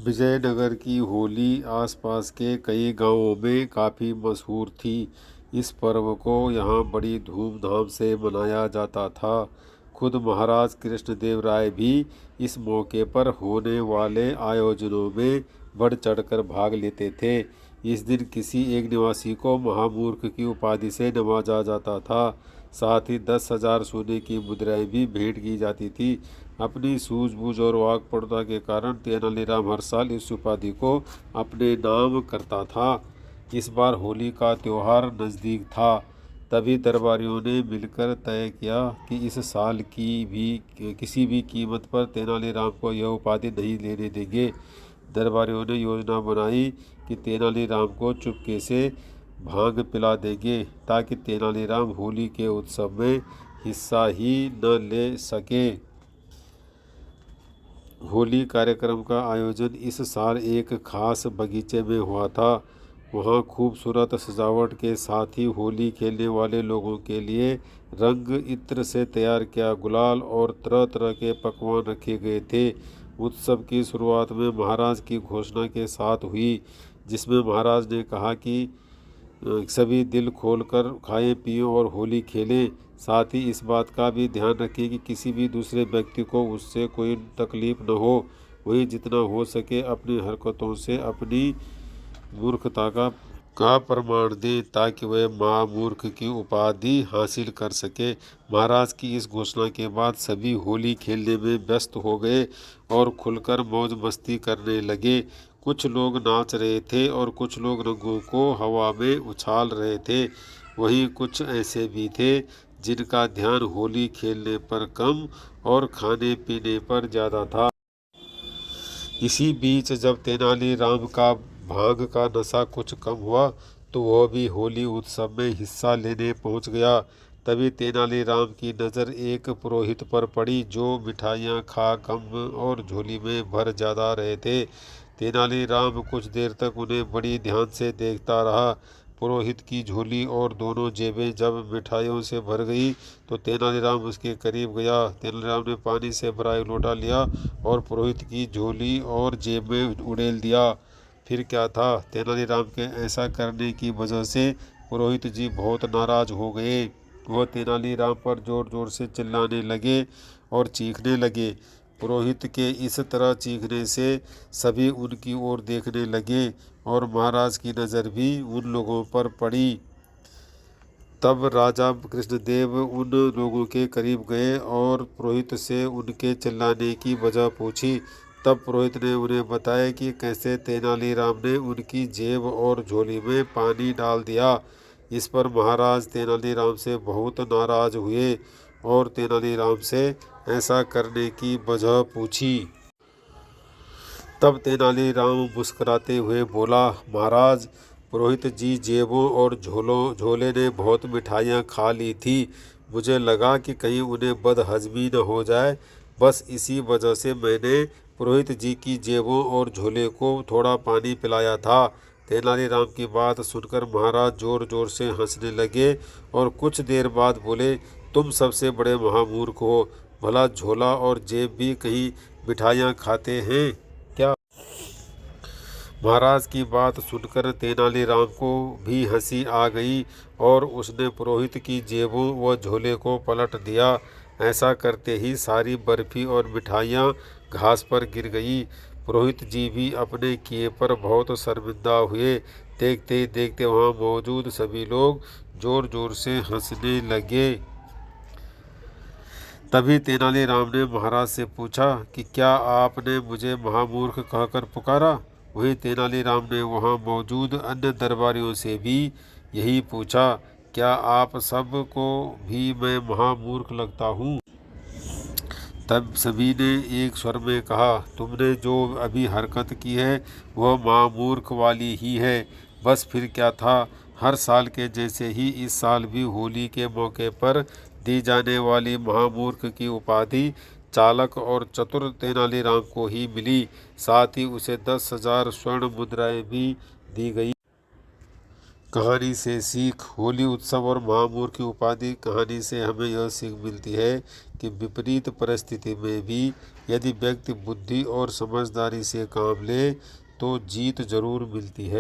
विजयनगर की होली आसपास के कई गांवों में काफ़ी मशहूर थी। इस पर्व को यहाँ बड़ी धूमधाम से मनाया जाता था। खुद महाराज कृष्णदेव राय भी इस मौके पर होने वाले आयोजनों में बढ़ चढ़कर भाग लेते थे। इस दिन किसी एक निवासी को महामूर्ख की उपाधि से नवाजा जाता था। साथ ही 10,000 सोने की मुद्राएं भी भेंट की जाती थी। अपनी सूझबूझ और वाक्पटुता के कारण तेनालीराम हर साल इस उपाधि को अपने नाम करता था। इस बार होली का त्योहार नज़दीक था, तभी दरबारियों ने मिलकर तय किया कि इस साल किसी भी कीमत पर तेनालीराम को यह उपाधि नहीं लेने देंगे। दरबारियों ने योजना बनाई कि तेनालीराम को चुपके से भांग पिला देंगे, ताकि तेनालीराम होली के उत्सव में हिस्सा ही न ले सके। होली कार्यक्रम का आयोजन इस साल एक खास बगीचे में हुआ था। वहाँ खूबसूरत सजावट के साथ ही होली खेलने वाले लोगों के लिए रंग इत्र से तैयार किया गुलाल और तरह तरह के पकवान रखे गए थे। उत्सव की शुरुआत में महाराज की घोषणा के साथ हुई, जिसमें महाराज ने कहा कि सभी दिल खोलकर खाएं पिएं और होली खेलें। साथ ही इस बात का भी ध्यान रखें कि किसी भी दूसरे व्यक्ति को उससे कोई तकलीफ न हो। वही जितना हो सके अपनी हरकतों से अपनी मूर्खता का प्रमाण दें, ताकि वह महामूर्ख की उपाधि हासिल कर सके। महाराज की इस घोषणा के बाद सभी होली खेलने में व्यस्त हो गए और खुलकर मौज मस्ती करने लगे। कुछ लोग नाच रहे थे और कुछ लोग रंगों को हवा में उछाल रहे थे। वहीं कुछ ऐसे भी थे जिनका ध्यान होली खेलने पर कम और खाने पीने पर ज़्यादा था। इसी बीच जब तेनालीराम का भांग का नशा कुछ कम हुआ, तो वह भी होली उत्सव में हिस्सा लेने पहुंच गया। तभी तेनालीराम की नज़र एक पुरोहित पर पड़ी, जो मिठाइयाँ खा कम और झोली में भर ज़्यादा रहे थे। तेनालीराम कुछ देर तक उन्हें बड़ी ध्यान से देखता रहा। पुरोहित की झोली और दोनों जेबें जब मिठाइयों से भर गई, तो तेनालीराम उसके करीब गया। तेनालीराम ने पानी से भरा एक लोटा लिया और पुरोहित की झोली और जेब में उड़ेल दिया। फिर क्या था, तेनालीराम के ऐसा करने की वजह से पुरोहित जी बहुत नाराज हो गए। वह तेनालीराम पर जोर जोर से चिल्लाने लगे और चीखने लगे। पुरोहित के इस तरह चीखने से सभी उनकी ओर देखने लगे और महाराज की नज़र भी उन लोगों पर पड़ी। तब राजा कृष्णदेव उन लोगों के करीब गए और पुरोहित से उनके चिल्लाने की वजह पूछी। तब पुरोहित ने उन्हें बताया कि कैसे तेनालीराम ने उनकी जेब और झोली में पानी डाल दिया। इस पर महाराज तेनालीराम से बहुत नाराज हुए और तेनालीराम से ऐसा करने की वजह पूछी। तब तेनालीराम मुस्कुराते हुए बोला, महाराज, पुरोहित जी जेबों और झोले ने बहुत मिठाइयाँ खा ली थी। मुझे लगा कि कहीं उन्हें बदहजमी न हो जाए, बस इसी वजह से मैंने पुरोहित जी की जेबों और झोले को थोड़ा पानी पिलाया था। तेनालीराम की बात सुनकर महाराज जोर जोर से हंसने लगे और कुछ देर बाद बोले, तुम सबसे बड़े महामूर्ख हो। भला झोला और जेब भी कहीं मिठाइयाँ खाते हैं क्या? महाराज की बात सुनकर तेनालीराम को भी हंसी आ गई और उसने पुरोहित की जेबों व झोले को पलट दिया। ऐसा करते ही सारी बर्फी और मिठाइयाँ घास पर गिर गई। पुरोहित जी भी अपने किए पर बहुत शर्मिंदा हुए। देखते ही देखते वहाँ मौजूद सभी लोग जोर जोर से हंसने लगे। तभी तेनालीराम ने महाराज से पूछा कि क्या आपने मुझे महामूर्ख कहकर पुकारा? वहीं तेनालीराम ने वहां मौजूद अन्य दरबारियों से भी यही पूछा, क्या आप सब को भी मैं महामूर्ख लगता हूँ? तब सभी ने एक स्वर में कहा, तुमने जो अभी हरकत की है वह महामूर्ख वाली ही है। बस फिर क्या था, हर साल के जैसे ही इस साल भी होली के मौके पर दी जाने वाली महामूर्ख की उपाधि चालाक और चतुर तेनालीराम को ही मिली। साथ ही उसे 10,000 स्वर्ण मुद्राएं भी दी गई। कहानी से सीख। होली उत्सव और महामूर्ख की उपाधि। कहानी से हमें यह सीख मिलती है कि विपरीत परिस्थिति में भी यदि व्यक्ति बुद्धि और समझदारी से काम ले तो जीत जरूर मिलती है।